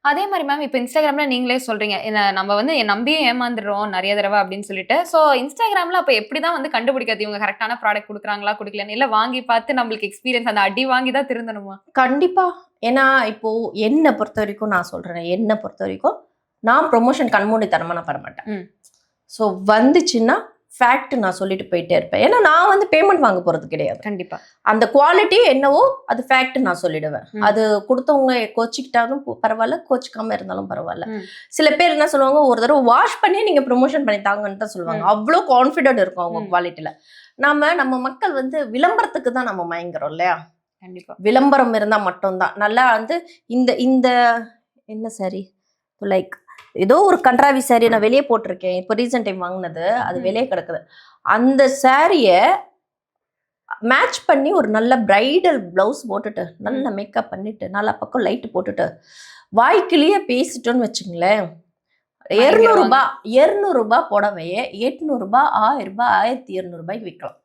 அதே மாரி மேம் இப்ப Instagramல நீங்களே சொல்றீங்க. நம்ம வந்து நம்பியே ஏமாந்துடுறோம் நெறைய தடவ அப்படின்னு சொல்லிட்டு. சோ Instagramல அப்ப எப்படிதான் வந்து கண்டுபிடிக்கிறது? இவங்க கரெக்ட்டான ப்ராடக்ட் குடுக்குறாங்களா? குடுக்கலையான்னு. இல்ல வாங்கி பார்த்து நம்மளுக்கு எக்ஸ்பீரியன்ஸ் அந்த அடி வாங்கி தான் திருந்தணுமா? கண்டிப்பா. ஏன்னா, இப்போ என்ன பொறுத்தவரைக்கும் நான் சொல்றேன். என்ன பொறுத்தவரைக்கும், நான் ப்ரமோஷன் கண்மூடித்தனமா நான் பண்ண மாட்டேன். ம். ஸோ வந்துச்சுன்னா, ஃபேக்ட் நான் சொல்லிட்டு போயிட்டே இருப்பேன். ஏன்னா, நான் வந்து பேமெண்ட் வாங்க போறது கிடையாது. கண்டிப்பா. அந்த குவாலிட்டி என்னவோ அது ஃபேக்ட் நான் சொல்லிடுவேன். அது குடுத்தவங்க கோச்சிக்கிட்டாலும் பரவால்ல, கோச்சிக்காம இருந்தாலும் பரவால்ல. சில பேர் என்ன சொல்லுவாங்க, ஒரு தடவ வாஷ் பண்ணி நீங்க ப்ரமோஷன் பண்ணி தாங்கன்னு தான் சொல்லுவாங்க. அவ்ளோ கான்ஃபிடென்ட் இருக்கும் அவங்க குவாலிட்டில. நம்ம மக்கள் வந்து விளம்பரத்துக்கு தான் நம்ம மயங்குறோம் இல்லையா? கண்டிப்பா. விளம்பரம் இருந்தா மட்டும் தான். நல்லா வந்து இந்த இந்த என்ன சாரி? லைக் ஏதோ ஒரு கண்ட்ராவி சாரி நான் வெளிய போட்டிருக்கேன். இப்போ ரீசென்ட் டைம் வாங்குனது. அது வெளிய கிடக்குது. அந்த சாரிய மேட்ச் பண்ணி ஒரு நல்ல பிரைடல் பிளவுஸ் போட்டுட்டு, நல்ல மேக்கப் பண்ணிட்டு, நாலா பக்கம் லைட் போட்டுட்டு, வாய்க்கிலேயே பேசிட்டோன்னு வச்சுங்களேன், ரூ. 200 புடவைய ரூ. 800 ரூ. 1000 ரூ. 1200 விக்கலாம்.